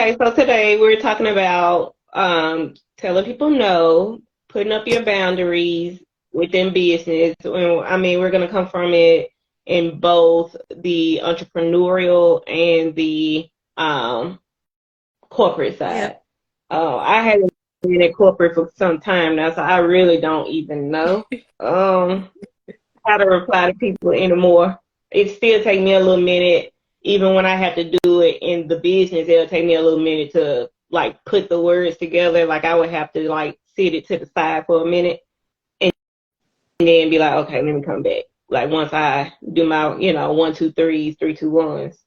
Okay, so today we're talking about telling people no, putting up your boundaries within business. I mean, we're going to come from it in both the entrepreneurial and the corporate side. Yep. I haven't been in corporate for some time now, so I really don't even know how to reply to people anymore. It still takes me a little minute, even when I have to do it in the business. It'll take me a little minute to like put the words together. Like I would have to like sit it to the side for a minute and then be like, okay, let me come back. Like once I do my, one, two, threes, three, two, ones.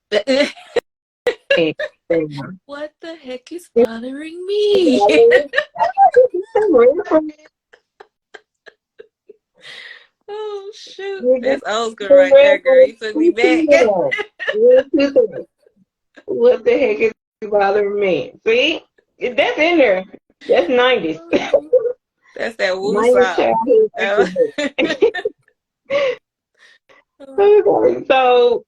And, What the heck is bothering me? Oh shoot, that's old school right there, girl. You took me back. What the heck is bothering me? See, that's in there. That's 90s. That's that woo 90s childhood. So,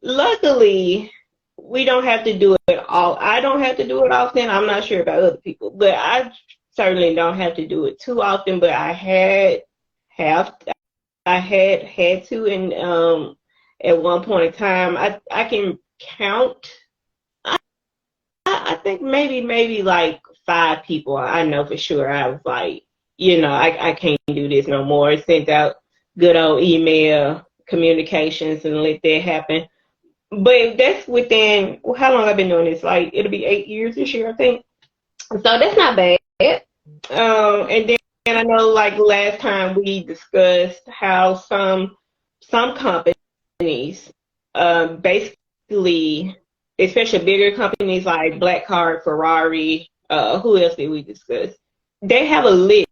luckily, we don't have to do it all. I don't have to do it often. I'm not sure about other people, but I certainly don't have to do it too often. But I had to, and at one point in time, I can count. I think maybe like 5 people. I know for sure. I was like, I can't do this no more. I sent out good old email communications and let that happen. But that's within how long I've been doing this. Like it'll be 8 years this year, I think. So that's not bad. And then I know like last time we discussed how some companies, basically, especially bigger companies like Black Card, Ferrari, who else did we discuss? They have a list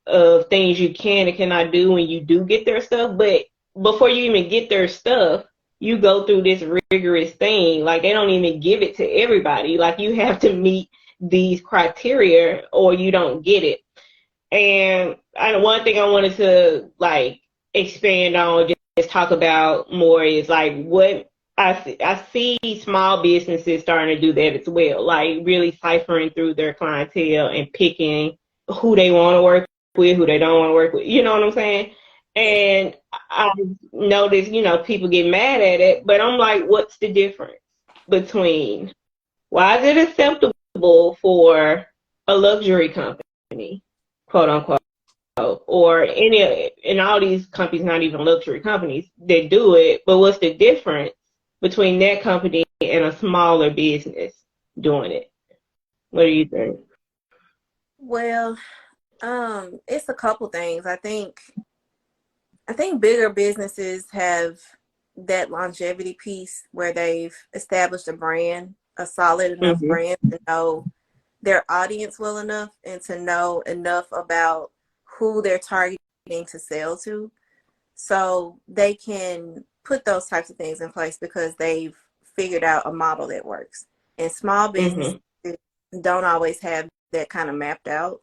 of things you can and cannot do when you do get their stuff. But before you even get their stuff, you go through this rigorous thing. Like they don't even give it to everybody. Like you have to meet these criteria or you don't get it. And one thing I wanted to like expand on, just talk about more is like what I see small businesses starting to do that as well, like really ciphering through their clientele and picking who they want to work with, who they don't want to work with. You know what I'm saying? And I noticed, people get mad at it, but I'm like, what's the difference between why is it acceptable for a luxury company, quote unquote, or and all these companies, not even luxury companies, that do it, but what's the difference between that company and a smaller business doing it? What do you think? Well, it's a couple things. I think bigger businesses have that longevity piece where they've established a brand, a solid enough brand to know their audience well enough and to know enough about who they're targeting to sell to. So they can put those types of things in place because they've figured out a model that works. And small businesses don't always have that kind of mapped out,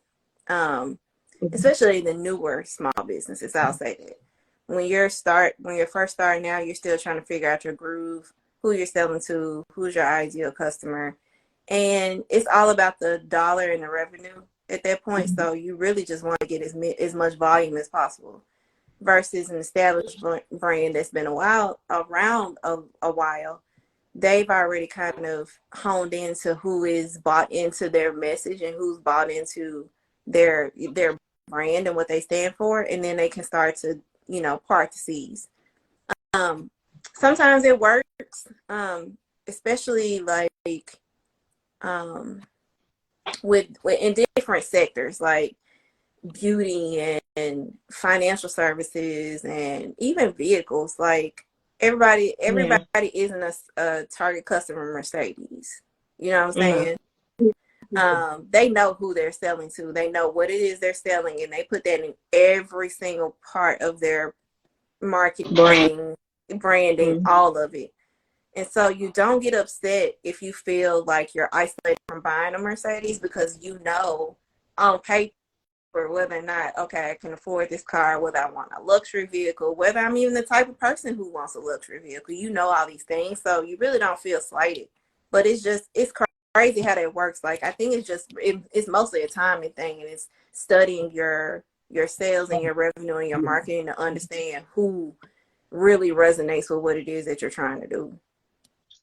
especially the newer small businesses, I'll say that. When you're first starting out, you're still trying to figure out your groove, who you're selling to, who's your ideal customer. And it's all about the dollar and the revenue at that point. So you really just want to get as much volume as possible versus an established brand that's been around a while. They've already kind of honed into who is bought into their message and who's bought into their brand and what they stand for. And then they can start to, part the seas. Sometimes it works, especially like with in different sectors like beauty and financial services and even vehicles. Like everybody isn't a target customer Mercedes. You know what I'm saying? They know who they're selling to. They know what it is they're selling, and they put that in every single part of their marketing, branding, all of it. And so you don't get upset if you feel like you're isolated from buying a Mercedes because on paper for whether or not, okay, I can afford this car, whether I want a luxury vehicle, whether I'm even the type of person who wants a luxury vehicle. You know all these things, so you really don't feel slighted. But it's crazy how that works. Like, I think it's mostly a timing thing, and it's studying your sales and your revenue and your marketing to understand who really resonates with what it is that you're trying to do.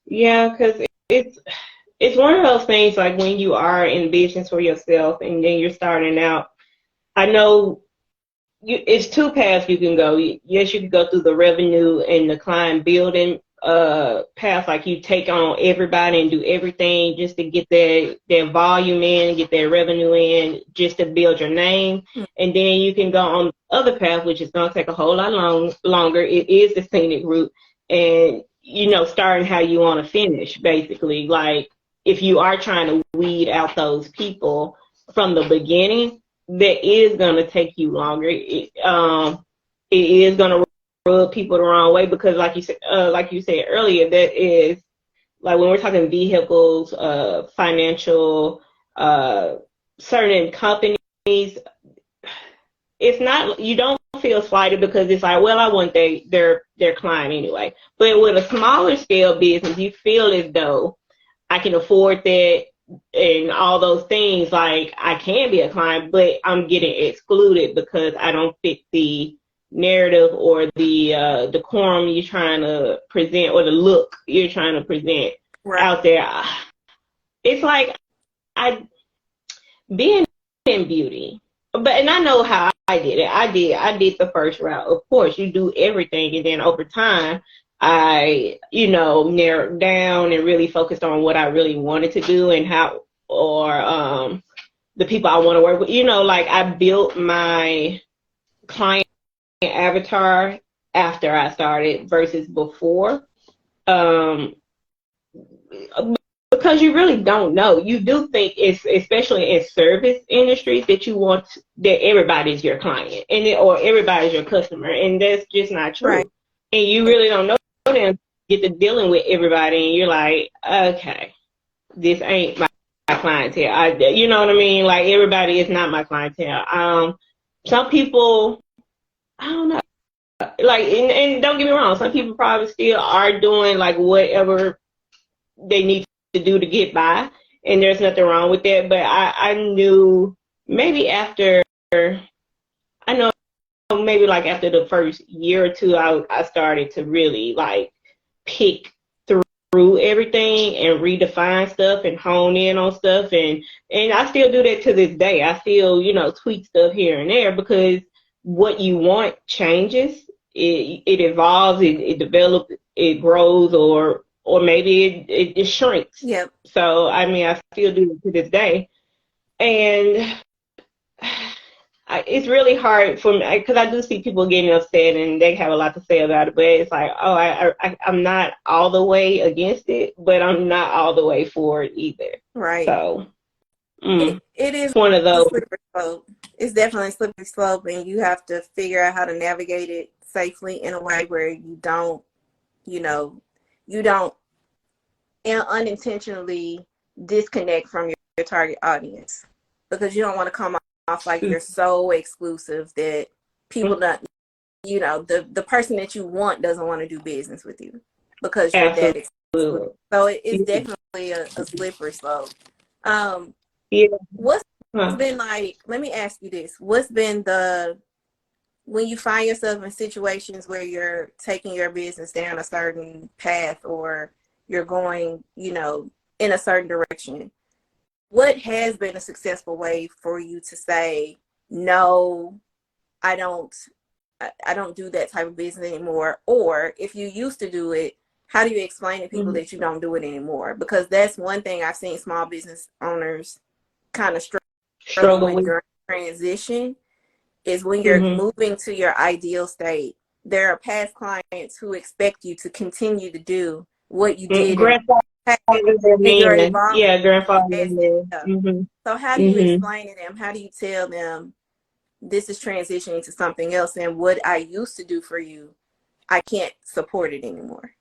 Yeah, because it's one of those things, like when you are in business for yourself and then you're starting out. I know it's two paths you can go. Yes, you can go through the revenue and the client building path, like you take on everybody and do everything just to get their volume in, get their revenue in, just to build your name. And then you can go on the other path, which is going to take a whole lot longer. It is the scenic route, and starting how you want to finish, basically. Like, if you are trying to weed out those people from the beginning, that is going to take you longer. It is going to rub people the wrong way, because like you said earlier, that is, like, when we're talking vehicles, financial, certain companies, it's not, you don't feel slighted, because it's like, well, I want their client anyway. But with a smaller scale business, you feel as though I can afford that and all those things. Like, I can be a client, but I'm getting excluded because I don't fit the narrative or the decorum you're trying to present, or the look you're trying to present out there. It's like, being in beauty, and I know how I did it. I did the first route. Of course, you do everything, and then over time, I, narrowed down and really focused on what I really wanted to do and how, or the people I want to work with. Like, I built my client avatar after I started versus before. Because you really don't know. You do think, it's especially in service industries, that you want that everybody's your client or everybody's your customer, and that's just not true. Right. And you really don't know them, get to dealing with everybody, and you're like, okay, this ain't my clientele. You know what I mean? Like, everybody is not my clientele. Some people, I don't know. Like, and don't get me wrong, some people probably still are doing like whatever they need to do to get by, and there's nothing wrong with that. But I knew maybe after the first year or two, I started to really like pick through everything and redefine stuff and hone in on stuff, and I still do that to this day. I still tweak stuff here and there, because what you want changes. It evolves, it develops, it grows, or maybe it shrinks. Yep. So, I mean, I still do it to this day. And it's really hard for me, because I do see people getting upset and they have a lot to say about it, but it's like, I'm not all the way against it, but I'm not all the way for it either. Right. So, it is one of those. It's definitely a slippery slope, and you have to figure out how to navigate it safely in a way where you don't unintentionally disconnect from your target audience, because you don't want to come off like you're so exclusive that people don't, the person that you want doesn't want to do business with you because you're that exclusive. So it's definitely a slippery slope. What's been like, let me ask you this, what's been when you find yourself in situations where you're taking your business down a certain path, or you're going, in a certain direction, what has been a successful way for you to say, no, I don't do that type of business anymore? Or if you used to do it, how do you explain to people that you don't do it anymore? Because that's one thing I've seen small business owners kind of struggle with during transition, is when you're moving to your ideal state. There are past clients who expect you to continue to do what you did. Grandfather. So how do you explain to them? How do you tell them this is transitioning to something else, and what I used to do for you, I can't support it anymore?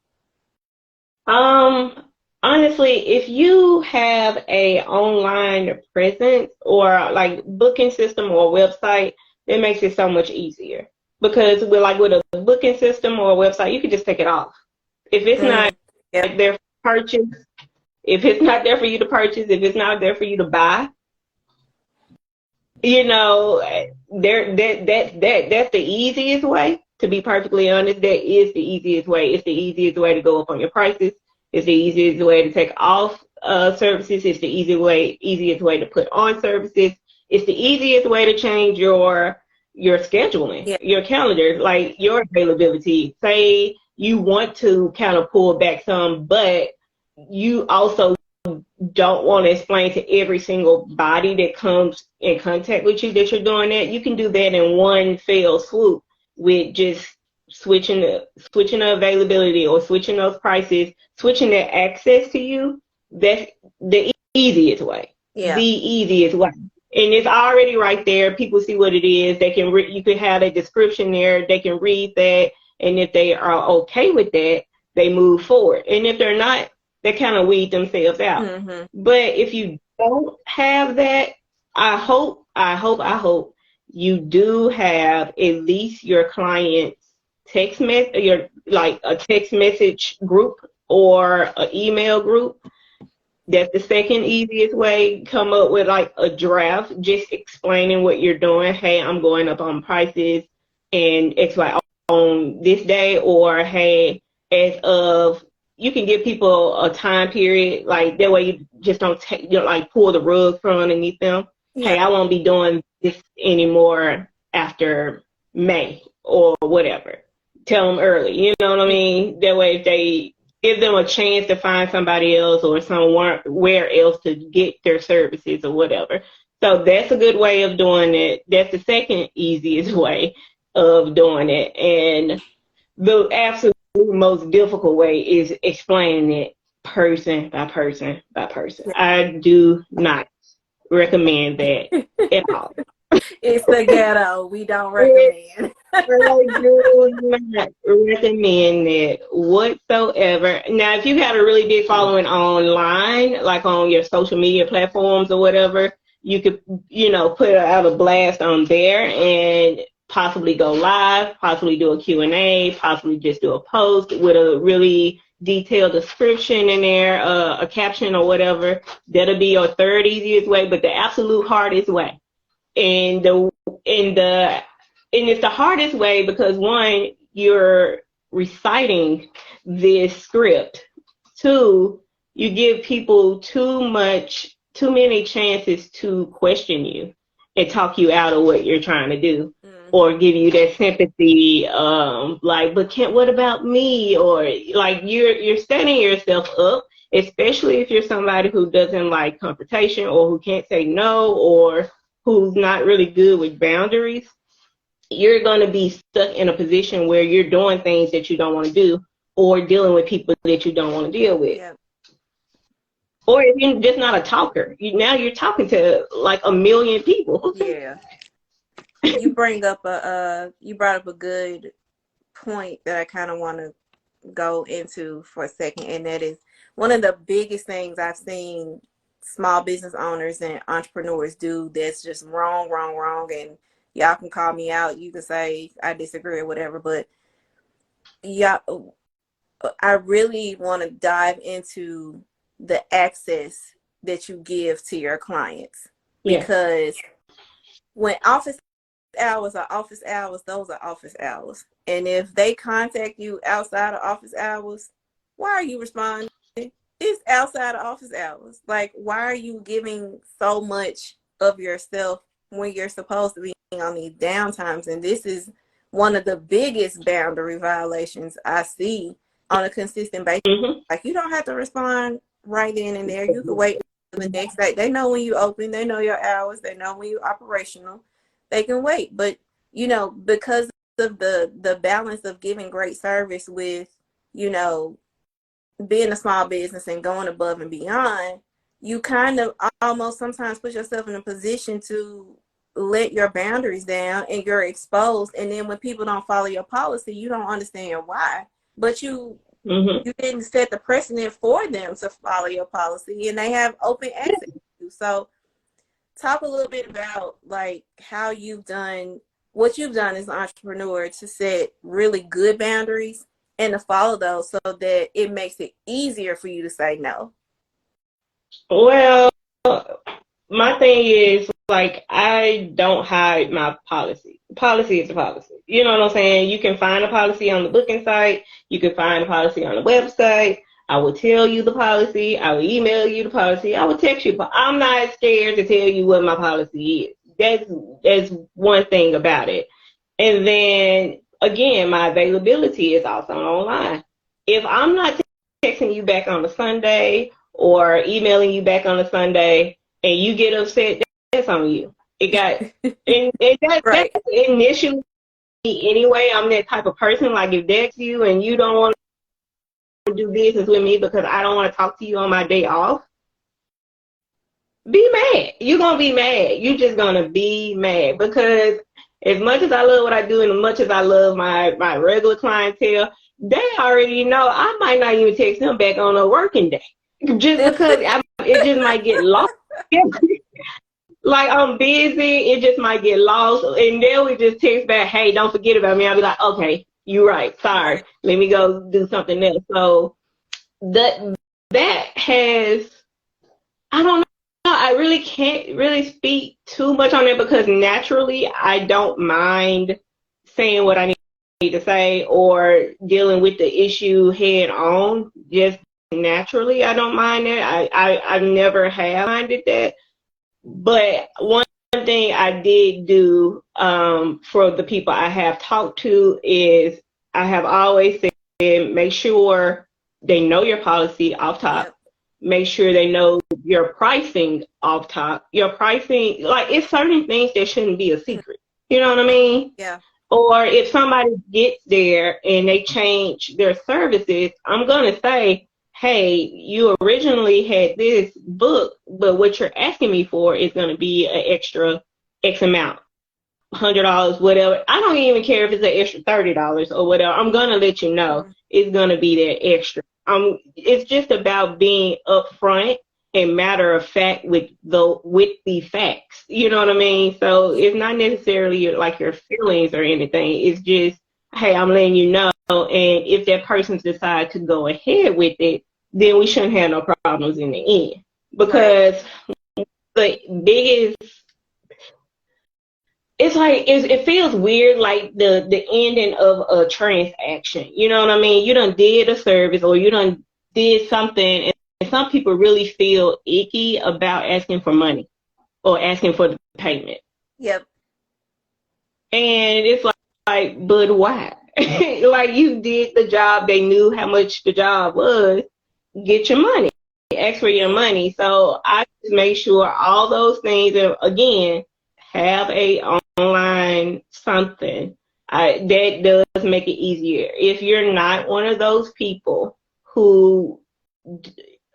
Honestly, if you have a online presence or like booking system or website, it makes it so much easier. Because with a booking system or a website, you can just take it off. If it's not Mm, yeah. there for purchase, if it's not there for you to purchase, if it's not there for you to buy, you know, that's the easiest way. To be perfectly honest, that is the easiest way. It's the easiest way to go up on your prices. It's the easiest way to take off services. It's the easiest way to put on services. It's the easiest way to change your scheduling, Yeah. your calendar, like your availability. Say you want to kind of pull back some, but you also don't want to explain to every single body that comes in contact with you that you're doing that. You can do that in one fell swoop with just switching the availability or switching those prices, switching their access to you. That's the easiest way. The Yeah. easiest way. And it's already right there. People see what it is. They can you can have a description there. They can read that, and if they are okay with that, they move forward. And if they're not, they kind of weed themselves out. Mm-hmm. But if you don't have that, I hope you do have at least your client's your like a text message group or an email group. That's the second easiest way. Come up with like a draft, just explaining what you're doing. Hey, I'm going up on prices and X, Y on this day, or hey, as of you can give people a time period, like that way you just don't like pull the rug from underneath them. Yeah. Hey, I won't be doing this anymore after May or whatever. Tell them early, you know what I mean? That way if they give them a chance to find somebody else or somewhere else to get their services or whatever. So that's a good way of doing it. That's the second easiest way of doing it. And the absolute most difficult way is explaining it person by person by person. I do not recommend that at all. It's the ghetto. We don't recommend. I do not recommend it whatsoever. Now, if you got a really big following online, like on your social media platforms or whatever, you could, put out a blast on there and possibly go live, possibly do a Q&A, possibly just do a post with a really detailed description in there, a caption or whatever. That'll be your third easiest way, but the absolute hardest way. And it's the hardest way because one, you're reciting this script. Two, you give people too many chances to question you and talk you out of what you're trying to do, or give you that sympathy, like, but what about me? Or like you're setting yourself up, especially if you're somebody who doesn't like confrontation or who can't say no or who's not really good with boundaries. You're going to be stuck in a position where you're doing things that you don't want to do or dealing with people that you don't want to deal with. Yeah. Or if you're just not a talker, now you're talking to like a million people. Yeah. You brought up a good point that I kind of want to go into for a second, and that is one of the biggest things I've seen small business owners and entrepreneurs do that's just wrong, and y'all can call me out. You can say I disagree or whatever, but yeah, I really want to dive into the access that you give to your clients, because when office hours are office hours, those are office hours. And if they contact you outside of office hours, why are you responding? It's outside of office hours. Like, why are you giving so much of yourself when you're supposed to be on these downtimes? And this is one of the biggest boundary violations I see on a consistent basis. Mm-hmm. Like, you don't have to respond right then and there. You can wait until the next day. They know when you open. They know your hours. They know when you're operational. They can wait. But, because of the balance of giving great service with, being a small business and going above and beyond, you kind of almost sometimes put yourself in a position to let your boundaries down and you're exposed. And then when people don't follow your policy, you don't understand why, but you Mm-hmm. You didn't set the precedent for them to follow your policy, and they have open access to you. So talk a little bit about like how you've done what you've done as an entrepreneur to set really good boundaries and to follow those so that it makes it easier for you to say no. Well, my thing is like I don't hide my policy. Policy is a policy. You know what I'm saying? You can find a policy on the booking site. You can find a policy on the website. I will tell you the policy. I will email you the policy. I will text you. But I'm not scared to tell you what my policy is. That's one thing about it. And then again, my availability is also online. If I'm not texting you back on a Sunday or emailing you back on a Sunday and you get upset, that's on you. It got Right. that's initially anyway. I'm that type of person. Like if that's you and you don't want to do business with me because I don't want to talk to you on my day off, be mad. You're gonna be mad. You're just gonna be mad because as much as I love what I do and as much as I love my regular clientele, they already know I might not even text them back on a working day just because it just might get lost. Like I'm busy, it just might get lost, and then we just text back, "Hey, don't forget about me." I'll be like, "Okay, you're right. Sorry, let me go do something else." So that has, I don't know. I really can't really speak too much on it because naturally I don't mind saying what I need to say or dealing with the issue head on. Just naturally, I don't mind it. I never have minded that. But one thing I did do for the people I have talked to is I have always said make sure they know your policy off top. Yep. Make sure they know your pricing off top. Your pricing, like it's certain things that shouldn't be a secret. You know what I mean? Yeah. Or if somebody gets there and they change their services, I'm going to say, hey, you originally had this book, but what you're asking me for is going to be an extra X amount, $100, whatever. I don't even care if it's an extra $30 or whatever. I'm going to let you know it's going to be that extra. It's just about being upfront and matter of fact with the facts. You know what I mean? So it's not necessarily like your feelings or anything. It's just, hey, I'm letting you know. And if that person decides to go ahead with it, then we shouldn't have no problems in the end. Because the biggest, it's like it feels weird, like the ending of a transaction. You know what I mean? You done did a service or you done did something, and some people really feel icky about asking for money or asking for the payment. Yep. And it's like, but why? Like you did the job, they knew how much the job was. Get your money, ask for your money. So I just make sure all those things, and again, have a online something. That does make it easier. If you're not one of those people who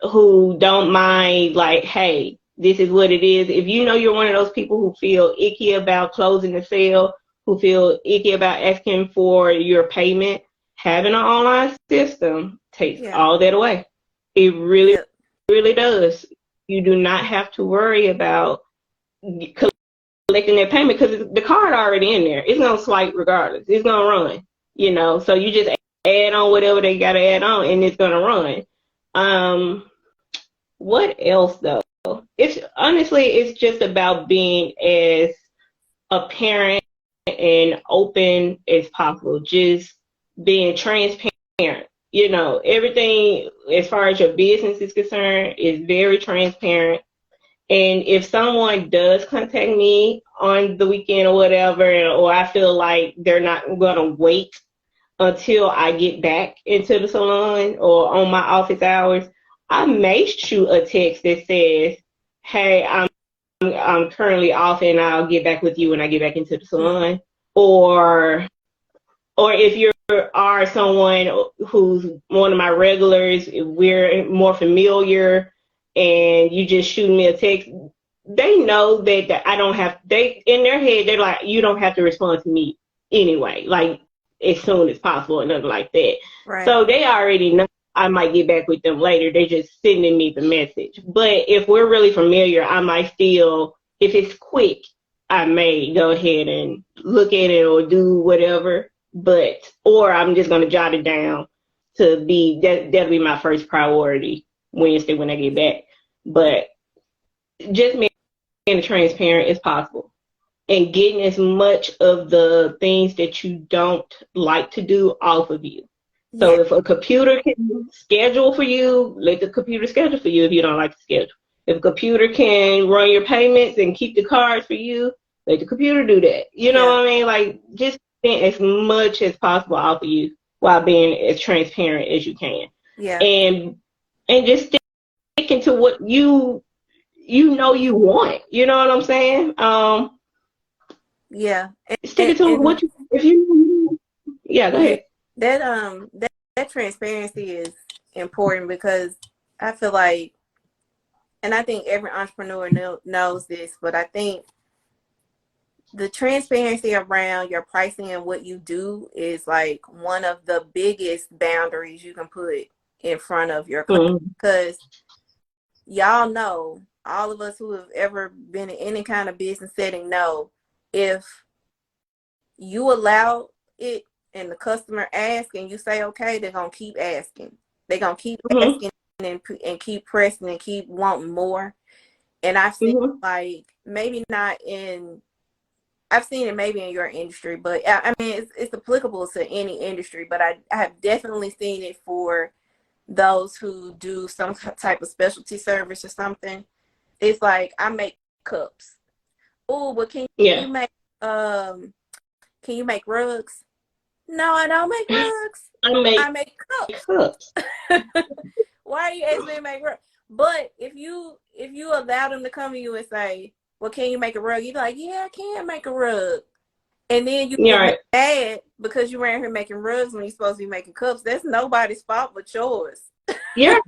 don't mind, like, hey, this is what it is. If you know you're one of those people who feel icky about closing the sale, who feel icky about asking for your payment, having an online system takes all that away. It really, really does. You do not have to worry about collecting that payment because the card already in there. It's going to swipe regardless. It's going to run, you know. So you just add on whatever they got to add on and it's going to run. What else, though? It's just about being as apparent and open as possible. Just being transparent. You know, everything as far as your business is concerned is very transparent. And if someone does contact me on the weekend or whatever, or I feel like they're not going to wait until I get back into the salon or on my office hours, I may shoot a text that says, hey, I'm currently off and I'll get back with you when I get back into the salon. Or if you are someone who's one of my regulars, we're more familiar, and you just shoot me a text, they know that I don't have, in their head, they're like, you don't have to respond to me anyway. Like, as soon as possible and nothing like that. Right. So they already know I might get back with them later. They're just sending me the message. But if we're really familiar, I might still, if it's quick, I may go ahead and look at it or do whatever. Or I'm just going to jot it down to be, that'll be my first priority Wednesday when I get back. But just being transparent as possible and getting as much of the things that you don't like to do off of you. So if a computer can schedule for you, let the computer schedule for you if you don't like to schedule. If a computer can run your payments and keep the cards for you, let the computer do that. You know what I mean? Like, just get as much as possible off of you while being as transparent as you can. Yeah. And just sticking to what you know you want. You know what I'm saying? Yeah. Sticking to what you, if you, yeah, go ahead. That transparency is important because I feel like, and I think every entrepreneur knows this, but I think the transparency around your pricing and what you do is like one of the biggest boundaries you can put in front of your client. Because y'all know, all of us who have ever been in any kind of business setting know, if you allow it and the customer asks and you say okay, they're gonna keep asking. They're gonna keep asking and keep pressing and keep wanting more. And I've seen like, maybe not in, I've seen it maybe in your industry, but I mean it's applicable to any industry. But I have definitely seen it for those who do some type of specialty service or something. It's like, I make cups. Oh, but can you make rugs? No, I don't make rugs. I make cups. Why are you asking me to make rugs? But if you allow them to come to you and say, well, can you make a rug? You're like, yeah, I can make a rug. And then you get mad because you around here making rugs when you're supposed to be making cups. That's nobody's fault but yours. Yeah.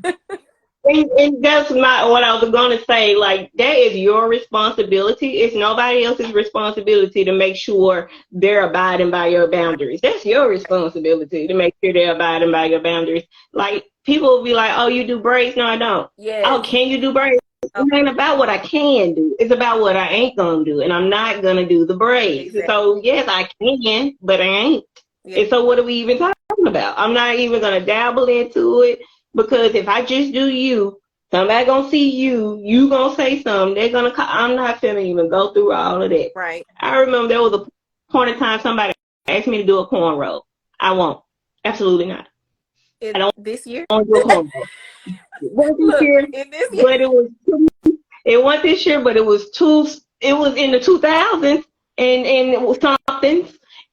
And that's what I was going to say. Like, that is your responsibility. It's nobody else's responsibility to make sure they're abiding by your boundaries. That's your responsibility to make sure they're abiding by your boundaries. Like, people will be like, oh, you do braids? No, I don't. Yeah. Oh, can you do braids? It ain't about what I can do. It's about what I ain't going to do. And I'm not going to do the braids. Exactly. So, yes, I can, but I ain't. Yeah. And so what are we even talking about? I'm not even going to dabble into it. Because if I just do you, somebody gonna see you gonna say something, they're gonna I'm not finna even go through all of that. Right. I remember there was a point in time somebody asked me to do a cornrow. I won't. Absolutely not. I don't this year? I don't do a cornrow. It wasn't this year, but it wasn't this year, but it was in the 2000s and it was something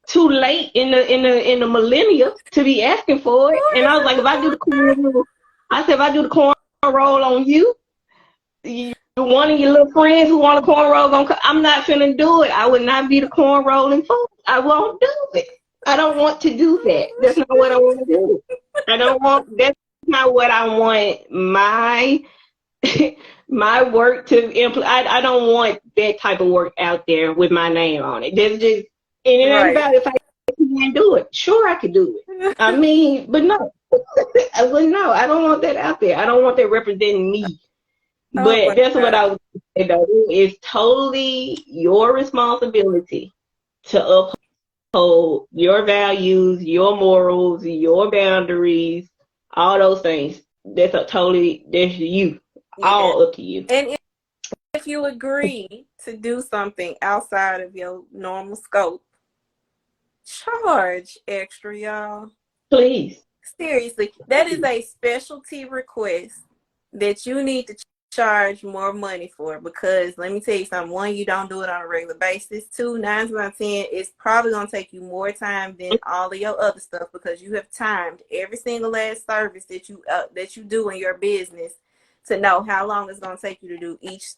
too late in the millennia to be asking for it. And I was like, if I do the cornrow on you, one of your little friends who want a cornrow, I'm not finna do it. I would not be the cornrolling fool. I won't do it. I don't want to do that. That's not what I want to do. That's not what I want my work to implement. I don't want that type of work out there with my name on it. There's just, and it ain't about if I can do it. Sure, I could do it. I mean, but no. I wouldn't know. I don't want that out there. I don't want that representing me. But that's what I was saying, though. It's totally your responsibility to uphold your values, your morals, your boundaries, all those things. That's you. All up to you. And if you agree to do something outside of your normal scope, charge extra, y'all. Please. Seriously, that is a specialty request that you need to charge more money for, because let me tell you something. One, you don't do it on a regular basis. Two, 9 times out of 10, it's probably going to take you more time than all of your other stuff, because you have timed every single last service that you do in your business to know how long it's going to take you to do each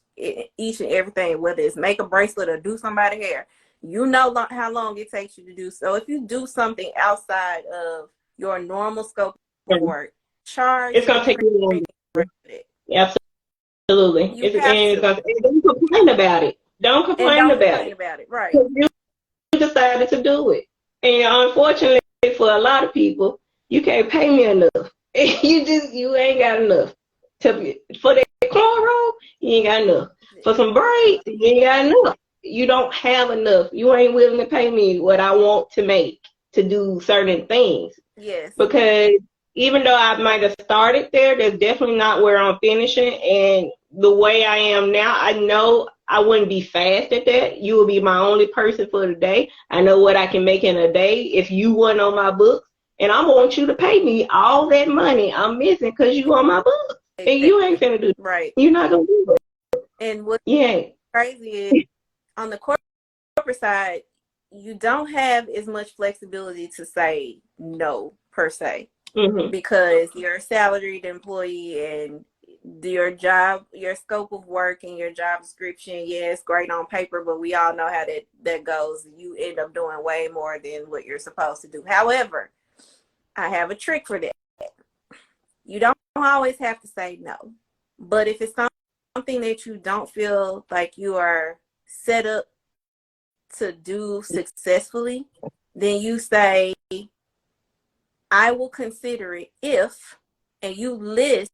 and everything, whether it's make a bracelet or do somebody's hair. You know how long it takes you to do. So if you do something outside of your normal scope of work, charge. It's going to take you longer. Absolutely. Don't complain about it. Don't complain about it. Right. You decided to do it. And unfortunately, for a lot of people, you can't pay me enough. You ain't got enough. For that cornrow, you ain't got enough. For some braids, you ain't got enough. You don't have enough. You ain't willing to pay me what I want to make to do certain things. Yes. Because even though I might have started there, that's definitely not where I'm finishing. And the way I am now, I know I wouldn't be fast at that. You will be my only person for the day. I know what I can make in a day if you weren't on my books. And I want you to pay me all that money I'm missing because you on my books. And you ain't finna do that. Right. You're not going to do that. And what's Yeah. crazy is on the corporate side, you don't have as much flexibility to say no, per se. Mm-hmm. Because you're a salaried employee and your job, your scope of work and your job description, yeah, it's great on paper, but we all know how that goes. You end up doing way more than what you're supposed to do. However, I have a trick for that. You don't always have to say no. But if it's something that you don't feel like you are set up to do successfully, then you say, I will consider it if, and you list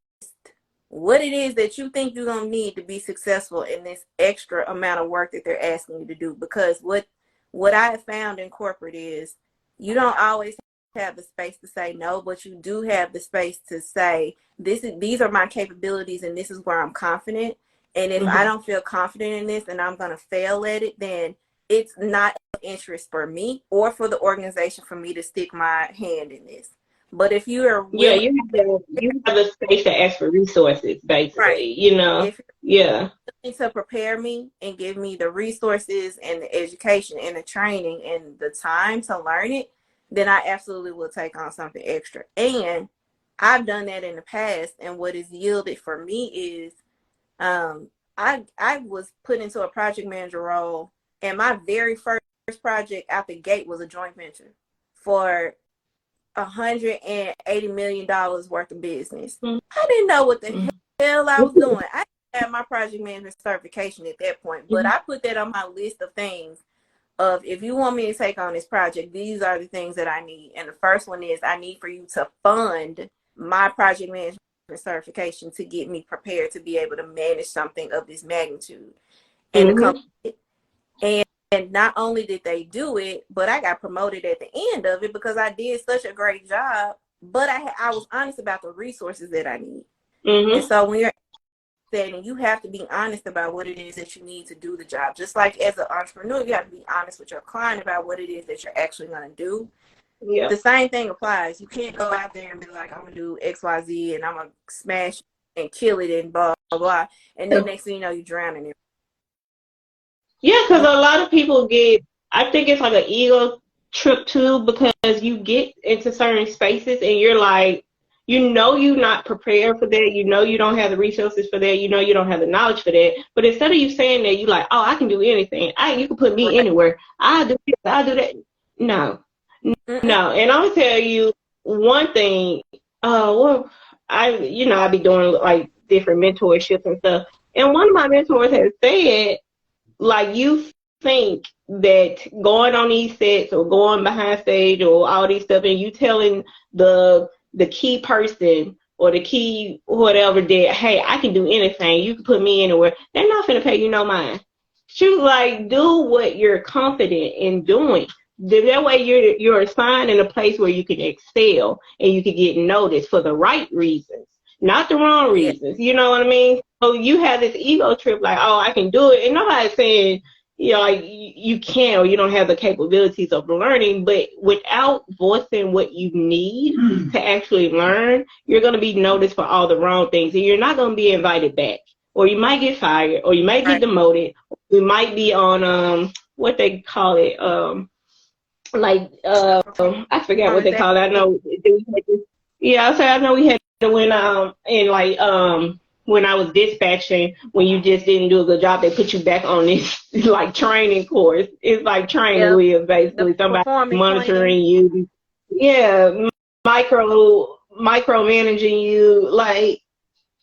what it is that you think you're going to need to be successful in this extra amount of work that they're asking you to do. Because what I have found in corporate is you don't always have the space to say no, but you do have the space to say, these are my capabilities and this is where I'm confident. And if I don't feel confident in this and I'm going to fail at it, then it's not of interest for me or for the organization for me to stick my hand in this. But if you are you have the space to ask for resources, basically, right. If you're willing to prepare me and give me the resources and the education and the training and the time to learn it, then I absolutely will take on something extra. And I've done that in the past, and what is yielded for me is I was put into a project manager role, and my very first project out the gate was a joint venture for $180 million worth of business. I didn't know what the hell I was doing. I didn't have my project management certification at that point, but I put that on my list of things of, if you want me to take on this project, these are the things that I need. And the first one is, I need for you to fund my project management certification to get me prepared to be able to manage something of this magnitude. And the company, and not only did they do it, but I got promoted at the end of it because I did such a great job. But I was honest about the resources that I need. And so when you're and you have to be honest about what it is that you need to do the job. Just like as an entrepreneur, you have to be honest with your client about what it is that you're actually going to do. Yeah. The same thing applies. You can't go out there and be like, I'm going to do X, Y, Z, and I'm going to smash and kill it and blah, blah, blah. And then next thing you know, you're drowning it. Yeah, because a lot of people I think it's like an ego trip too, because you get into certain spaces and you're like, you're not prepared for that. You don't have the resources for that. You don't have the knowledge for that. But instead of you saying that, you like, oh, I can do anything. You can put me anywhere. I'll do this. I'll do that. No. And I'll tell you one thing. I be doing like different mentorships and stuff. And one of my mentors has said, like, you think that going on these sets or going behind stage or all these stuff, and you telling the key person or the key whatever that, hey, I can do anything, you can put me anywhere, they're not finna pay you no mind. She was like, do what you're confident in doing. That way you're assigned in a place where you can excel and you can get noticed for the right reasons, not the wrong reasons. You know what I mean? So you have this ego trip like, oh, I can do it. And nobody's saying, like, you can't or you don't have the capabilities of learning, but without voicing what you need to actually learn, you're going to be noticed for all the wrong things, and you're not going to be invited back, or you might get fired, or you might get demoted, or you might be on what they call it, I forget what they call it. I know I know we had to when when I was dispatching, when you just didn't do a good job, they put you back on this like training course. It's like training wheels, basically. Somebody monitoring you. Yeah, micromanaging you. Like,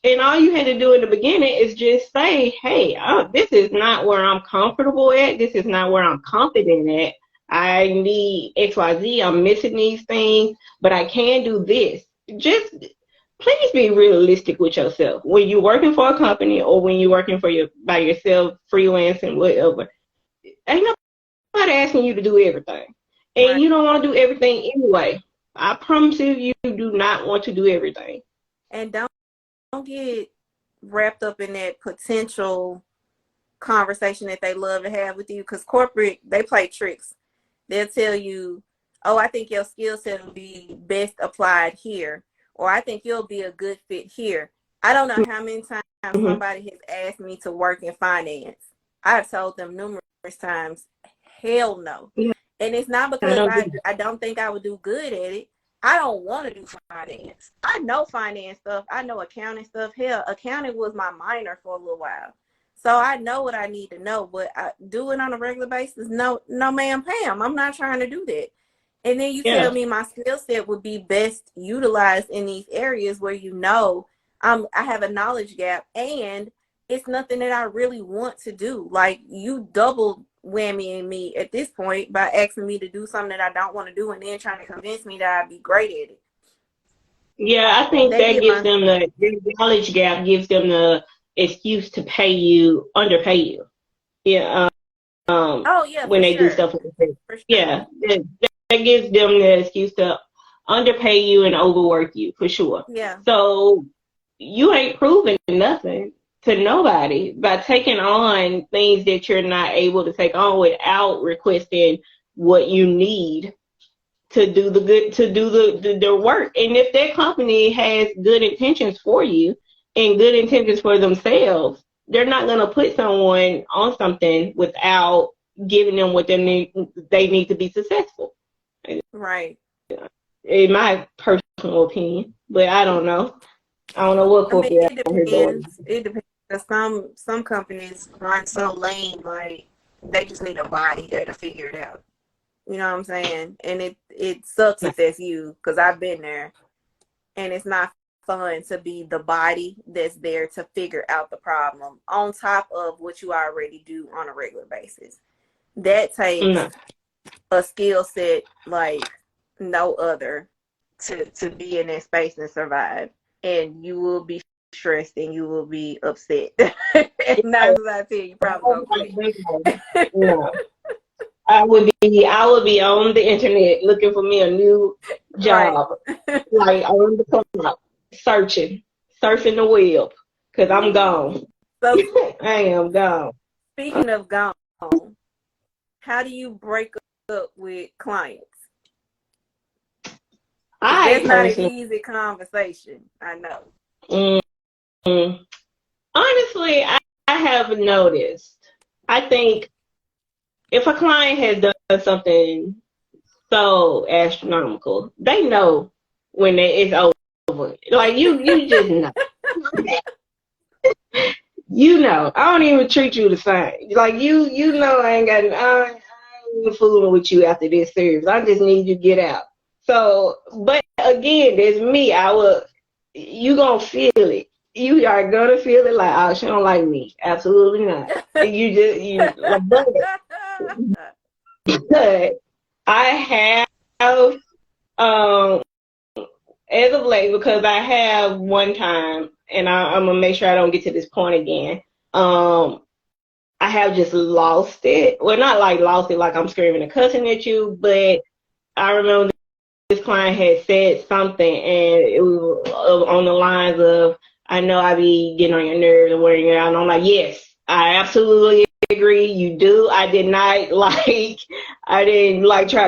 and all you had to do in the beginning is just say, hey, this is not where I'm comfortable at. This is not where I'm confident at. I need XYZ, I'm missing these things, but I can do this. Just please be realistic with yourself. When you're working for a company or when you're working for by yourself, freelancing, whatever, ain't nobody asking you to do everything. And Right. you don't want to do everything anyway. I promise you do not want to do everything. And don't get wrapped up in that potential conversation that they love to have with you, because corporate, they play tricks. They'll tell you, oh, I think your skill set will be best applied here, or I think you'll be a good fit here. I don't know how many times somebody has asked me to work in finance. I've told them numerous times, hell no. Yeah. And it's not because I don't think I would do good at it. I don't want to do finance. I know finance stuff. I know accounting stuff. Hell, accounting was my minor for a little while. So I know what I need to know, but I do it on a regular basis. No, ma'am, Pam, I'm not trying to do that. And then you tell me my skill set would be best utilized in these areas where I have a knowledge gap and it's nothing that I really want to do. Like, you double whammying me at this point by asking me to do something that I don't want to do and then trying to convince me that I'd be great at it. Yeah, I think that gives them the knowledge gap gives them the excuse to underpay you. Yeah. When they do stuff like that. For sure. Yeah, that gives them the excuse to underpay you and overwork you, for sure. Yeah. So you ain't proving nothing to nobody by taking on things that you're not able to take on without requesting what you need to do the work. And if that company has good intentions for you and good intentions for themselves, they're not going to put someone on something without giving them what they need to be successful. Right. In my personal opinion, but I don't know. I don't know what corporate. It depends. It depends. Some companies run so lean, like they just need a body there to figure it out. You know what I'm saying? And it sucks if that's you, because I've been there, and it's not fun to be the body that's there to figure out the problem on top of what you already do on a regular basis. That takes a skill set like no other to be in that space and survive. And you will be stressed and you will be upset. And 9 times out of 10, you probably gonna quit. Yeah. I would be on the internet looking for me a new job, right. Like on the clock, surfing the web, because I'm gone. So, I am gone. Speaking of gone, how do you break up with clients? It's not an easy conversation, I know. Honestly, I have noticed. I think if a client has done something so astronomical, they know when it's over. Like, you just know. You know. I don't even treat you the same. Like, you know I ain't even fooling with you after this service. I just need you to get out. So, but again, there's me. You gonna feel it. You are gonna feel it like, oh, she don't like me. Absolutely not. But I have, as of late, because I have one time, and I'm gonna make sure I don't get to this point again. I have just lost it. Well, not like lost it, like I'm screaming and cussing at you, but I remember this client had said something, and it was on the lines of, I know I be getting on your nerves and wearing you out. And I'm like, yes, I absolutely agree. You do. I didn't try to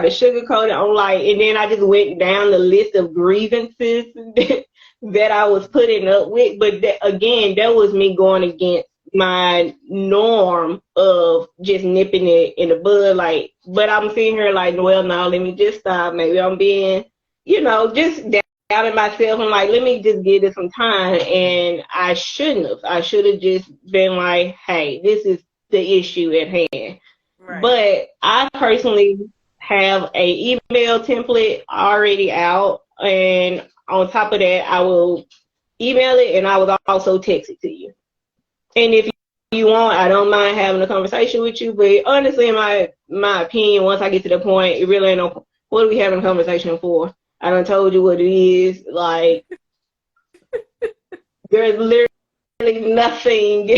sugarcoat it. I'm like, and then I just went down the list of grievances that I was putting up with. But again, that was me going against my norm of just nipping it in the bud. Like, but I'm sitting here like, well, no, let me just stop. Maybe I'm being, just doubting myself. I'm like, let me just give it some time. And I shouldn't have. I should have just been like, hey, this is the issue at hand. Right. But I personally have a email template already out, and on top of that, I will email it and I will also text it to you. And if you want. I don't mind having a conversation with you, but honestly, in my opinion, once I get to the point, it really ain't no. What are we having a conversation for? I done told you what it is. Like, there's literally nothing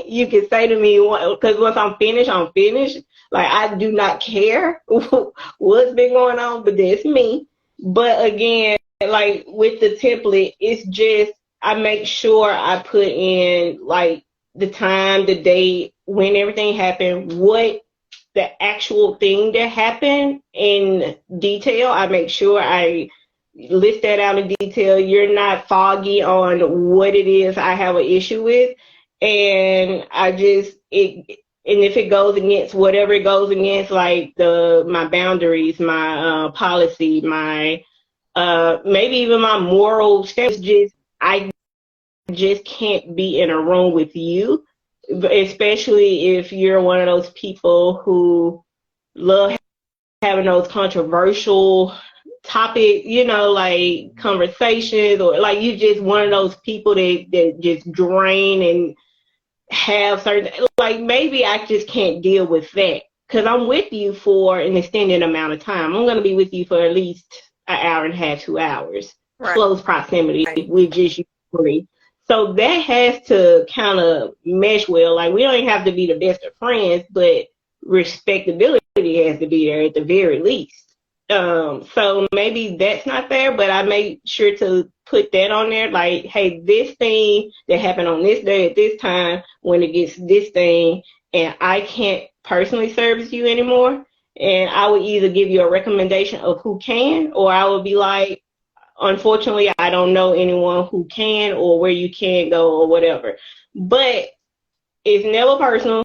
you can say to me because once I'm finished, I'm finished. Like, I do not care what's been going on, but that's me. But again, like with the template, it's just I make sure I put in like the time, the date, when everything happened, what the actual thing that happened in detail. I make sure I list that out in detail. You're not foggy on what it is I have an issue with. And and if it goes against whatever it goes against, like my boundaries, my policy, my maybe even my moral standards, I just can't be in a room with you, especially if you're one of those people who love having those controversial topic, like conversations, or like you just one of those people that just drain and have certain, like maybe I just can't deal with that because I'm with you for an extended amount of time. I'm going to be with you for at least an hour and a half, 2 hours, right. Close proximity, right. With just you three. So that has to kind of mesh well. Like we don't even have to be the best of friends, but respectability has to be there at the very least. So maybe that's not there, but I make sure to put that on there. Like, hey, this thing that happened on this day at this time, when it gets this thing, and I can't personally service you anymore. And I would either give you a recommendation of who can, or I would be like, unfortunately, I don't know anyone who can, or where you can go, or whatever. But it's never personal.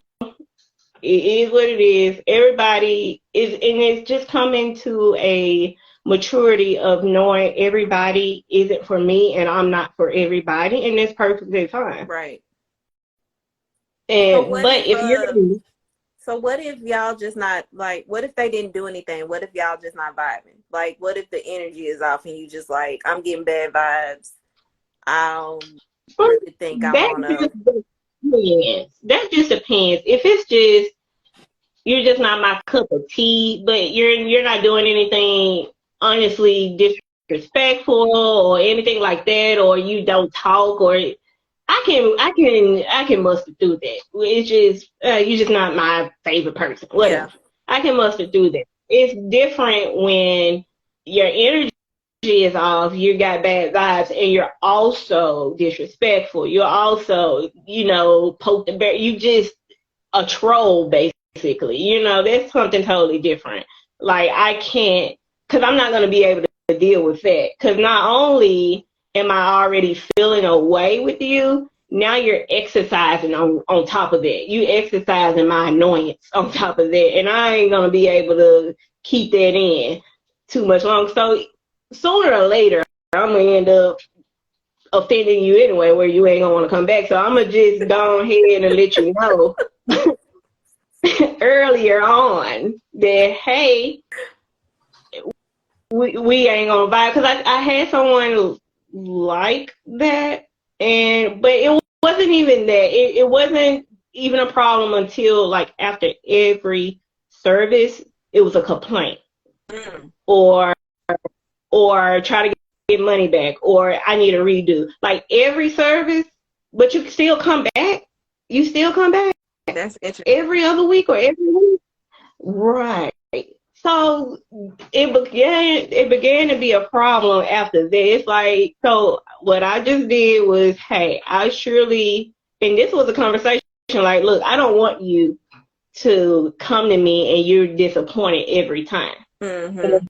It is what it is. Everybody is, and it's just coming to a maturity of knowing everybody isn't for me and I'm not for everybody, and that's perfectly fine. Right. And so what if y'all just not, like, what if they didn't do anything? What if y'all just not vibing? Like, what if the energy is off and you just like, I'm getting bad vibes. I don't really think I want to. Yes, that just depends. If it's just you're just not my cup of tea, but you're not doing anything honestly disrespectful or anything like that, or you don't talk, or I can muster through that. It's just you're just not my favorite person. Whatever. Yeah. I can muster through that. It's different when your energy is off, you got bad vibes, and you're also disrespectful. You're also, poke the bear. You just a troll, basically. That's something totally different. Like, I can't, because I'm not going to be able to deal with that. Because not only am I already feeling away with you, now you're exercising on top of that. You exercising my annoyance on top of that. And I ain't going to be able to keep that in too much longer. So sooner or later, I'm going to end up offending you anyway, where you ain't going to want to come back. So I'm going to just go ahead and let you know earlier on that, hey, we ain't going to vibe. Because I had someone like that, but it wasn't even that. It wasn't even a problem until, like, after every service, it was a complaint. Or try to get money back, or I need a redo. Like every service, but you still come back. You still come back. That's interesting. Every other week or every week. Right. So it began to be a problem after this. Like, so what I just did was, hey, I surely, and this was a conversation like, look, I don't want you to come to me and you're disappointed every time. Mm-hmm.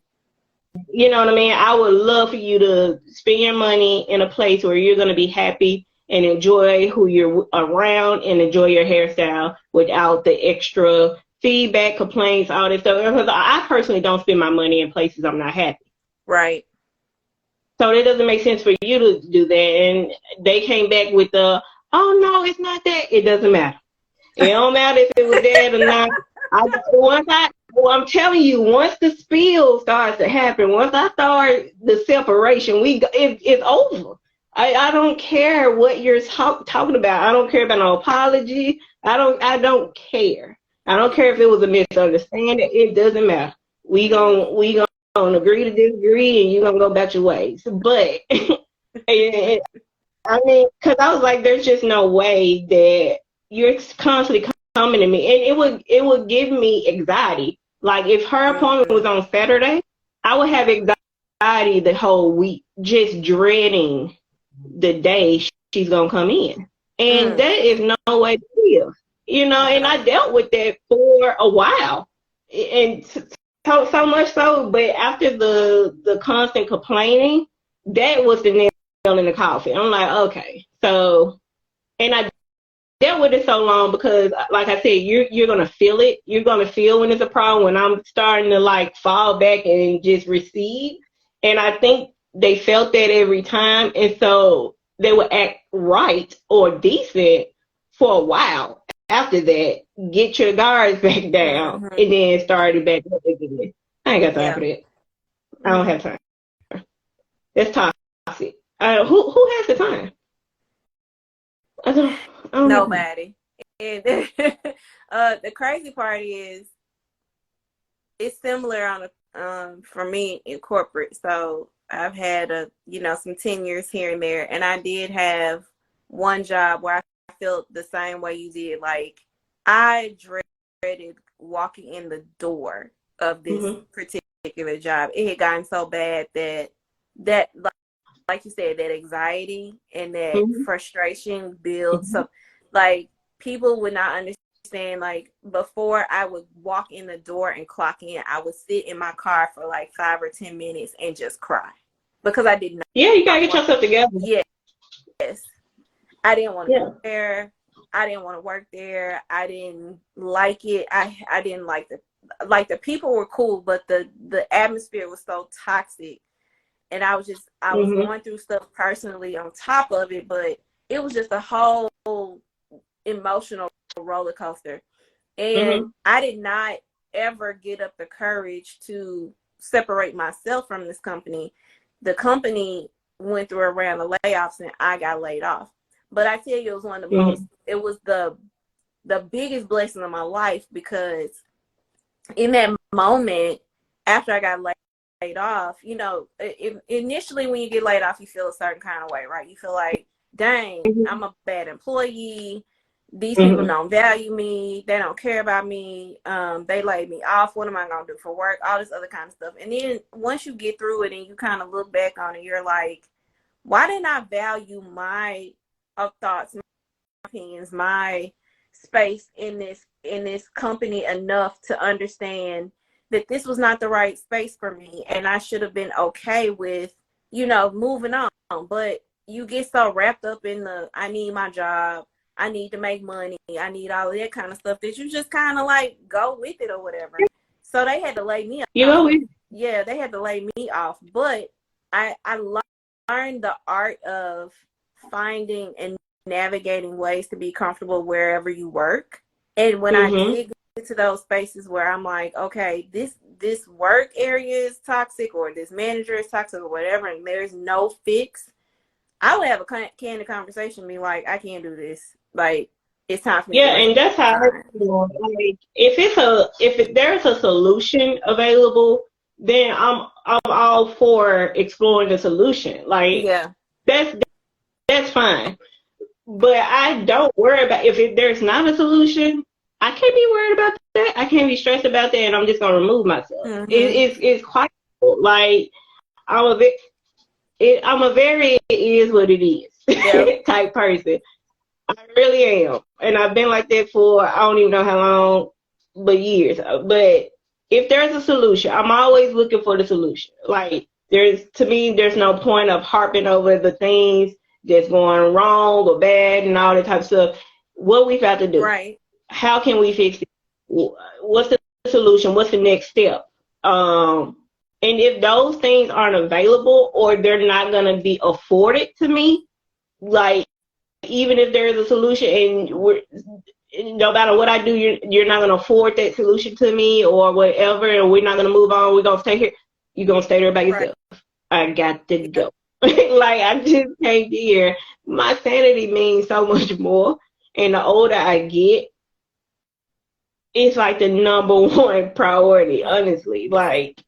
You know what I mean? I would love for you to spend your money in a place where you're going to be happy and enjoy who you're around and enjoy your hairstyle without the extra feedback, complaints, all this stuff. Because I personally don't spend my money in places I'm not happy. Right. So it doesn't make sense for you to do that. And they came back with oh, no, it's not that. It doesn't matter. It don't matter if it was that or not. I'm telling you, once the spill starts to happen, once I start the separation, it's over. I don't care what you're talking about. I don't care about no apology. I don't care. I don't care if it was a misunderstanding. It doesn't matter. We gonna agree to disagree, and you're gonna go about your ways. But and, I mean, because I was like, there's just no way that you're constantly coming to me, and it would give me anxiety. Like if her appointment was on Saturday, I would have anxiety the whole week, just dreading the day she's gonna come in, and that is no way to live, And I dealt with that for a while, and so much so. But after the constant complaining, that was the nail in the coffin. I'm like, okay, so, and I dealt with it so long because, like I said, you're gonna feel it. You're gonna feel when it's a problem. When I'm starting to like fall back and just recede, and I think they felt that every time, and so they would act right or decent for a while. After that, get your guards back down, and then start it back up again. I ain't got time for that. I don't have time. That's toxic. Who has the time? I don't Nobody. And the crazy part is, it's similar on for me in corporate. So I've had some tenures here and there, and I did have one job where I felt the same way you did. Like, I dreaded walking in the door of this particular job. It had gotten so bad that like you said, that anxiety and that frustration builds. So, like, people would not understand. Like, before I would walk in the door and clock in, I would sit in my car for like 5 or 10 minutes and just cry because I did not. Yeah, you gotta get yourself together. Yes. I didn't want to go there. I didn't want to work there. I didn't like it. I didn't like the people were cool, but the atmosphere was so toxic. And I was going through stuff personally on top of it, but it was just a whole emotional roller coaster. And I did not ever get up the courage to separate myself from this company. The company went through a round of layoffs and I got laid off. But I tell you, it was one of the it was the biggest blessing of my life, because in that moment, after I got laid off, initially when you get laid off, you feel a certain kind of way, right? You feel like, dang, I'm a bad employee. These people don't value me. They don't care about me. They laid me off. What am I going to do for work? All this other kind of stuff. And then once you get through it and you kind of look back on it, you're like, why didn't I value my thoughts, my opinions, my space in this company enough to understand that this was not the right space for me, and I should have been okay with, moving on. But you get so wrapped up in I need my job, I need to make money, I need all of that kind of stuff, that you just kind of like go with it or whatever. So they had to lay me off. Yeah, they had to lay me off. But I learned the art of finding and navigating ways to be comfortable wherever you work. And when I did get to those spaces where I'm like, okay, this work area is toxic, or this manager is toxic, or whatever, and there's no fix, I would have a candid conversation and be like, I can't do this. Like, it's time for me. Yeah, and that's how I feel. Like, if there's a solution available, then I'm all for exploring the solution. Like, that's fine. But I don't worry about if there's not a solution. I can't be worried about that. I can't be stressed about that, and I'm just gonna remove myself. It's quite cool. Like, I'm a very it is what it is type person. I really am, and I've been like that for I don't even know how long, but years. But if there's a solution, I'm always looking for the solution. Like, to me, there's no point of harping over the things that's going wrong or bad and all that type of stuff. What we've got to do, right? How can we fix it? What's the solution? What's the next step? And if those things aren't available, or they're not going to be afforded to me, like, even if there is a solution and no matter what I do, you're not going to afford that solution to me or whatever, and we're not going to move on, we're going to stay here, you're going to stay there by yourself. Right. I got to go. Like, I just can't be here. My sanity means so much more. And the older I get, it's like the number one priority, honestly. Like,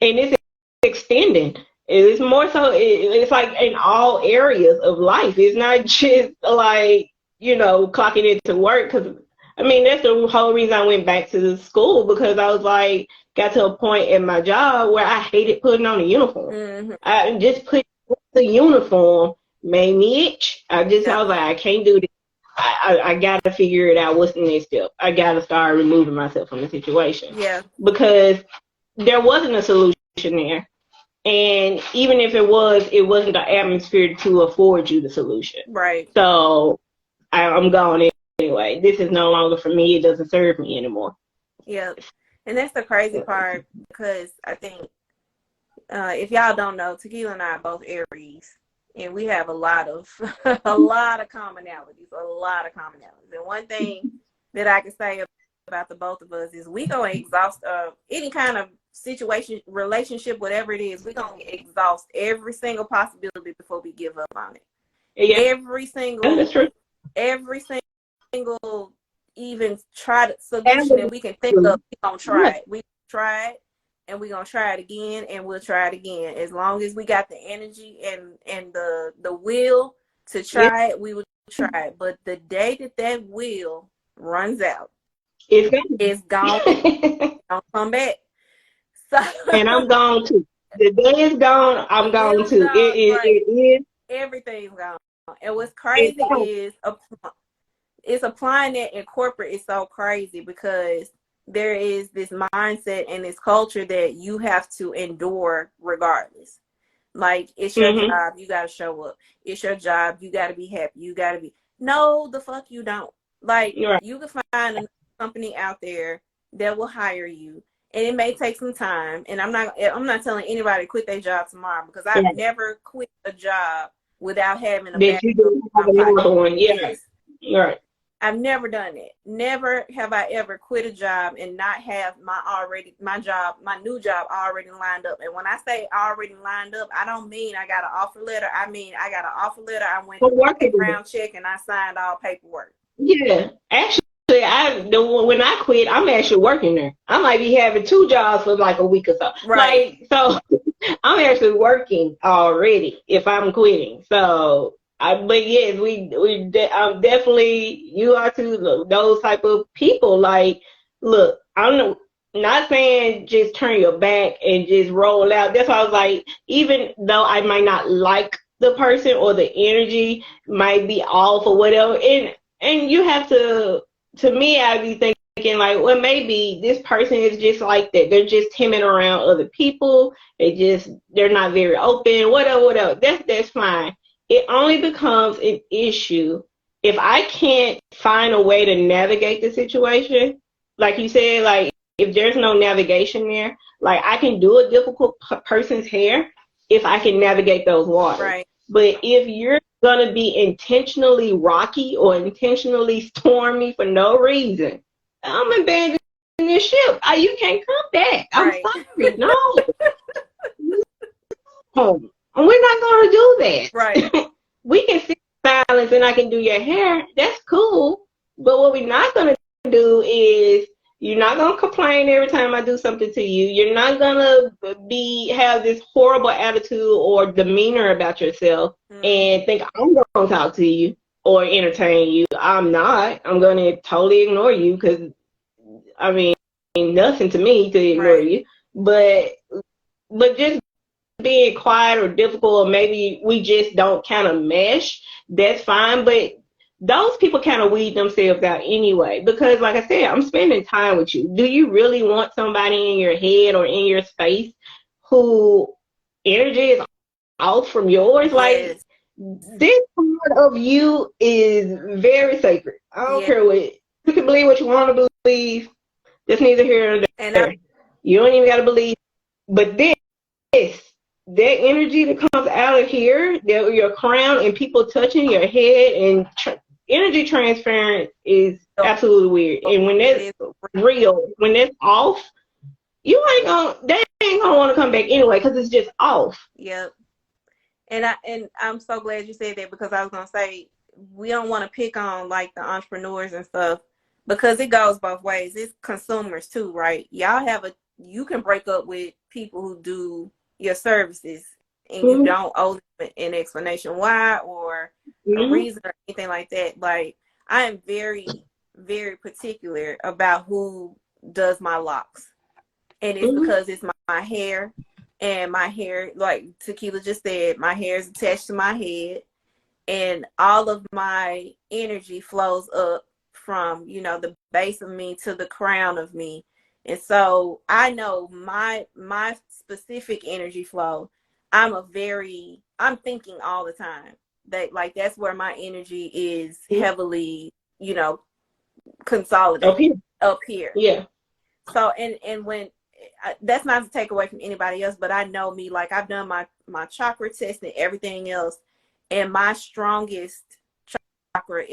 and it's extending. It's more so, it's like in all areas of life. It's not just like, clocking into work. Because, I mean, that's the whole reason I went back to school, because I was like, got to a point in my job where I hated putting on a uniform. Mm-hmm. I just put the uniform made me itch. I was like, I can't do this. I gotta figure it out. What's the next step? I gotta start removing myself from the situation. Yeah. Because there wasn't a solution there. And even if it wasn't the atmosphere to afford you the solution. Right. So I'm gone anyway. This is no longer for me. It doesn't serve me anymore. Yeah. And that's the crazy part, because I think, if y'all don't know, Tequila and I are both Aries, and we have a lot of commonalities. And one thing that I can say about the both of us is we gonna exhaust any kind of situation, relationship, whatever it is. We're gonna exhaust every single possibility before we give up on it. Yeah. Every single, that's true. Every single even try the solution that we can think of, we gonna try it. We try it, and we're gonna try it again, and we'll try it again. As long as we got the energy and the will to try it, we will try it. But the day that will runs out, it's gone. Don't come back. So, and I'm gone too. The day is gone, I'm gone too. It is. Everything's gone. And what's crazy is applying that in corporate is so crazy, because there is this mindset and this culture that you have to endure regardless. Like, it's your job, you got to show up. It's your job, you got to be happy. You got to be. No, the fuck you don't. Like, you can find a company out there that will hire you, and it may take some time. And I'm not telling anybody to quit their job tomorrow, because I've never quit a job without having a backup. Yes. Right. I've never done it. Never have I ever quit a job and not have my new job already lined up. And when I say already lined up, I don't mean I got an offer letter. I mean I got an offer letter. I went through a background check and I signed all paperwork. Yeah, actually, when I quit, I'm actually working there. I might be having 2 jobs for like a week or so. Right. Like, so I'm actually working already if I'm quitting. So. But yes, I'm definitely, you are too, those type of people. Like, look, I'm not saying just turn your back and just roll out. That's why I was like, even though I might not like the person or the energy might be off or whatever, and you have to me, I'd be thinking like, well, maybe this person is just like that. They're just timid around other people. They're not very open, whatever. That's fine. It only becomes an issue if I can't find a way to navigate the situation. Like you said, like, if there's no navigation there, like, I can do a difficult person's hair if I can navigate those waters. Right. But if you're going to be intentionally rocky or intentionally stormy for no reason, I'm abandoning this ship. You can't come back. I'm sorry. No. We're not going to do that. Right. We can sit in silence and I can do your hair. That's cool. But what we're not going to do is, you're not going to complain every time I do something to you. You're not going to have this horrible attitude or demeanor about yourself and think I'm going to talk to you or entertain you. I'm not. I'm going to totally ignore you, because, I mean, nothing to me to ignore you. But just being quiet or difficult, or maybe we just don't kind of mesh, that's fine. But those people kind of weed themselves out anyway, because like I said, I'm spending time with you. Do you really want somebody in your head or in your space who energy is off from yours? Like, this part of you is very sacred. I don't care what, you can believe what you want to believe. That's neither here nor there. You don't even got to believe. But that energy that comes out of here, your crown and people touching your head, and energy transference is absolutely weird. And when that's real, when that's off, they ain't gonna want to come back anyway, because it's just off. Yep. And I'm so glad you said that, because I was gonna say, we don't want to pick on like the entrepreneurs and stuff, because it goes both ways. It's consumers too, right? You can break up with people who do your services and you don't owe them an explanation why or a reason or anything like that. Like, I am very, very particular about who does my locks. And it's because it's my hair, and my hair, like Tequila just said, my hair is attached to my head, and all of my energy flows up from, the base of me to the crown of me. And so I know my specific energy flow. I'm thinking all the time. That's where my energy is heavily, consolidated up here. Yeah. So, and when, that's not to take away from anybody else, but I know me, like, I've done my chakra test and everything else, and my strongest chakra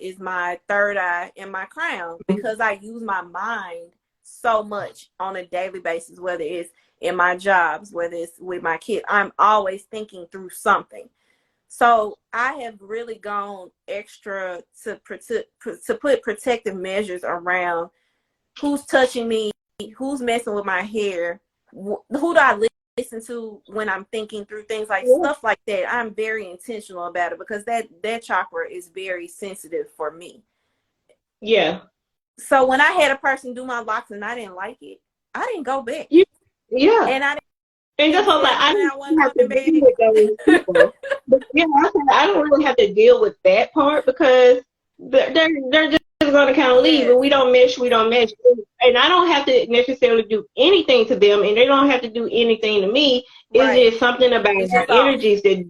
is my third eye and my crown, because I use my mind so much on a daily basis, whether it's in my jobs, whether it's with my kids. I'm always thinking through something. So I have really gone extra to put protective measures around who's touching me, who's messing with my hair, who do I listen to when I'm thinking through things, like stuff like that. I'm very intentional about it, because that chakra is very sensitive for me. Yeah. So when I had a person do my locks and I didn't like it, I didn't go back. Yeah. And and that's what I don't have to deal with those people. But I don't really have to deal with that part, because they're just going to kind of leave, and we don't mesh. And I don't have to necessarily do anything to them, and they don't have to do anything to me. It's just something about our energies that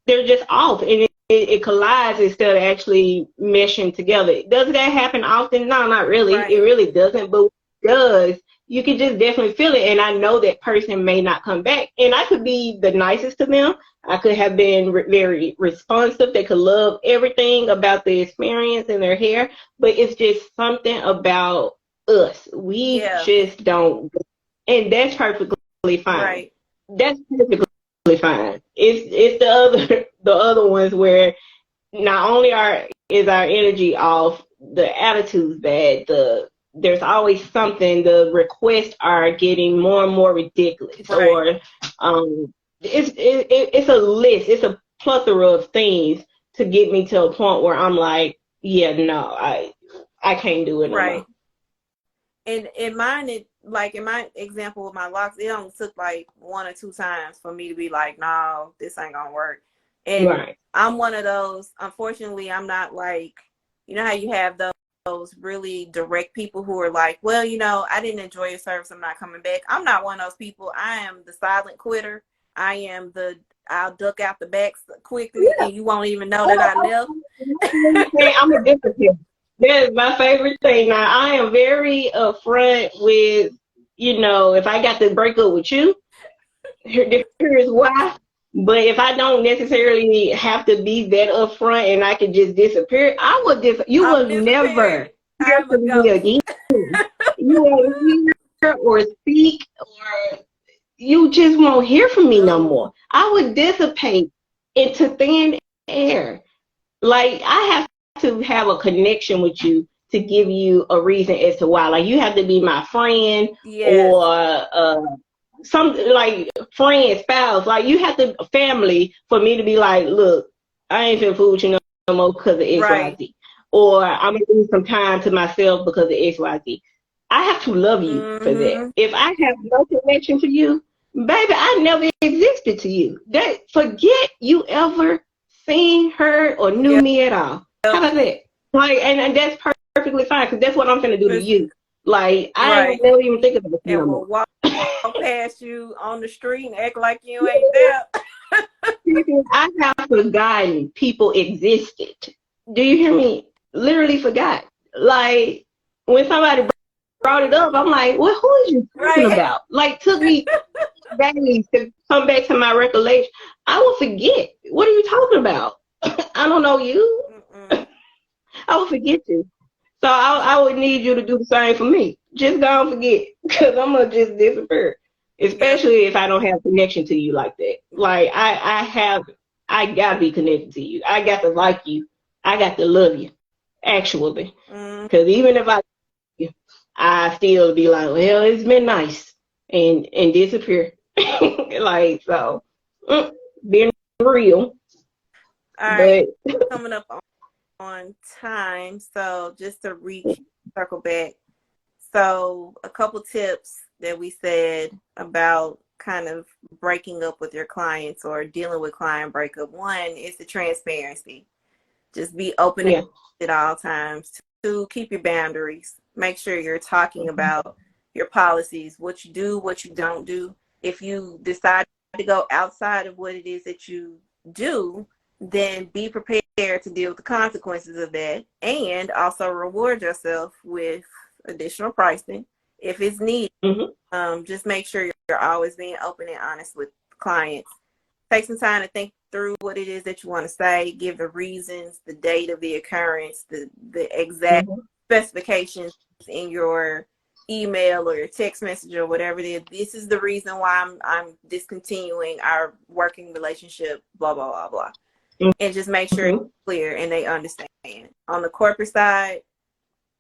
they're just off, and it collides instead of actually meshing together. Does that happen often? No, not really. It really doesn't, but it does. You can just definitely feel it, and I know that person may not come back. And I could be the nicest to them. I could have been very responsive. They could love everything about the experience in their hair, but it's just something about us. We just don't, and that's perfectly fine. Right. That's perfectly fine. It's the other ones where not only is our energy off, the attitude's bad, there's always something. The requests are getting more and more ridiculous, or it's a list. It's a plethora of things to get me to a point where I'm like, yeah, no, I can't do it no more. And in mine, like in my example with my locks, it only took like 1 or 2 times for me to be like, no, this ain't gonna work. And I'm one of those. Unfortunately, I'm not like, how you have those really direct people who are like, well, I didn't enjoy your service, I'm not coming back. I'm not one of those people. I am the silent quitter. I am I'll duck out the back quickly and you won't even know that I left. I'm a different person. That is my favorite thing. Now, I am very upfront with, if I got to break up with you, here's why. But if I don't necessarily have to be that upfront and I can just disappear, you will never hear from me again. You won't hear or speak, or you just won't hear from me no more. I would dissipate into thin air. Like, I have to have a connection with you to give you a reason as to why. Like, you have to be my friend or something like friend, spouse. Like, you have to family for me to be like, look, I ain't finna fool with you no more because of XYZ. Or I'm gonna give some time to myself because of XYZ. I have to love you for that. If I have no connection to you, baby, I never existed to you. Forget you ever seen, heard, or knew me at all. How about that? Like, and that's perfectly fine, because that's what I'm gonna do to you. Like, I don't even think about it no more. Walk past you on the street and act like you ain't there. I have forgotten people existed. Do you hear me? Literally forgot. Like, when somebody brought it up, I'm like, well, who is you talking about? Like, took me days to come back to my recollection. I will forget. What are you talking about? I don't know you. I will forget you. So I would need you to do the same for me. Just don't forget, because I'm going to just disappear. Especially if I don't have connection to you like that. Like, I got to be connected to you. I got to like you. I got to love you. actually. Because even if I still be like, well, it's been nice, and disappear. Like, so, being real. All right, coming up on time. So just to circle back. So a couple tips that we said about kind of breaking up with your clients or dealing with client breakup. One is the transparency. Just be open at all times. Two, keep your boundaries. Make sure you're talking about your policies, what you do, what you don't do. If you decide to go outside of what it is that you do, then be prepared to deal with the consequences of that, and also reward yourself with additional pricing if it's needed. Just make sure you're always being open and honest with clients. Take some time to think through what it is that you want to say, give the reasons, the date of the occurrence, the exact specifications in your email or your text message or whatever it is. This is the reason why I'm discontinuing our working relationship, blah, blah, blah, blah. And just make sure it's clear and they understand. On the corporate side,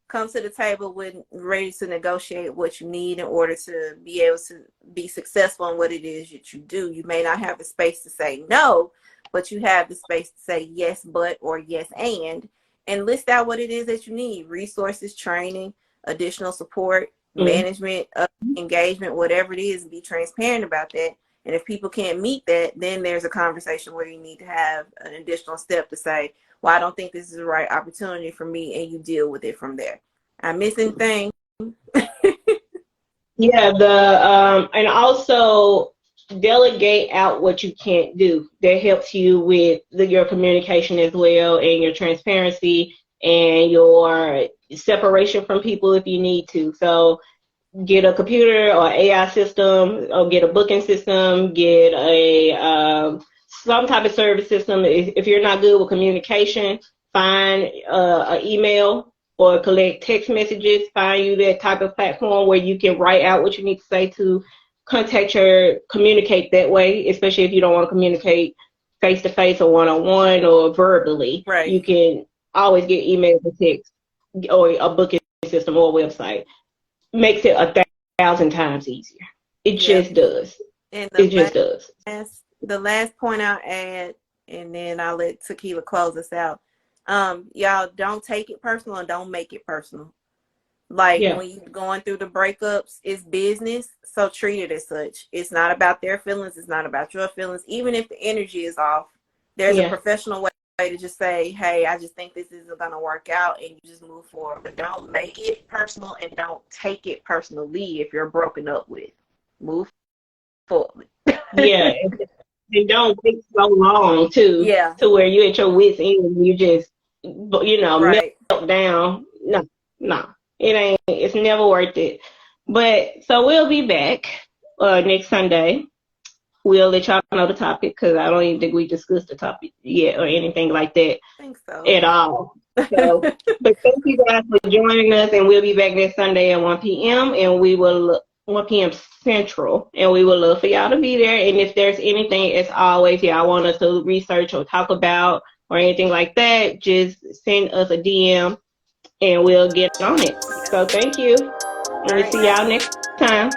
come to the table with ready to negotiate what you need in order to be able to be successful in what it is that you do. You may not have the space to say no, but you have the space to say yes, but, or yes, and list out what it is that you need: resources, training, additional support, management, engagement, whatever it is. Be transparent about that. And if people can't meet that, then there's a conversation where you need to have an additional step to say, well, I don't think this is the right opportunity for me, and you deal with it from there. I'm missing things. Yeah, and also delegate out what you can't do. That helps you with your communication as well, and your transparency and your separation from people if you need to. So get a computer or AI system, or get a booking system, get a some type of service system. If you're not good with communication, find an email or collect text messages. Find you that type of platform where you can write out what you need to say to communicate that way, especially if you don't want to communicate face-to-face or one-on-one or verbally. Right. You can always get email or text or a booking system or a website. Makes it 1,000 times easier. It just does. And it just does. The last point I'll add, and then I'll let Tequila close us out. Y'all don't take it personal and don't make it personal. Like when you're going through the breakups, it's business, so treat it as such. It's not about their feelings. It's not about your feelings. Even if the energy is off, there's a professional way to just say, hey, I just think this isn't going to work out, and you just move forward. But don't make it personal and don't take it personally if you're broken up with. Move forward. And don't take so long too, to where you're at your wit's end and you just, melt down. No, it ain't. It's never worth it. But so we'll be back next Sunday. We'll let y'all know the topic, because I don't even think we discussed the topic yet or anything like that. I think so. At all. So, but thank you guys for joining us, and we'll be back next Sunday at 1 p.m. and we will 1 p.m. Central, and we would love for y'all to be there. And if there's anything, as always, y'all want us to research or talk about or anything like that, just send us a DM and we'll get on it. So thank you, and we'll see y'all next time.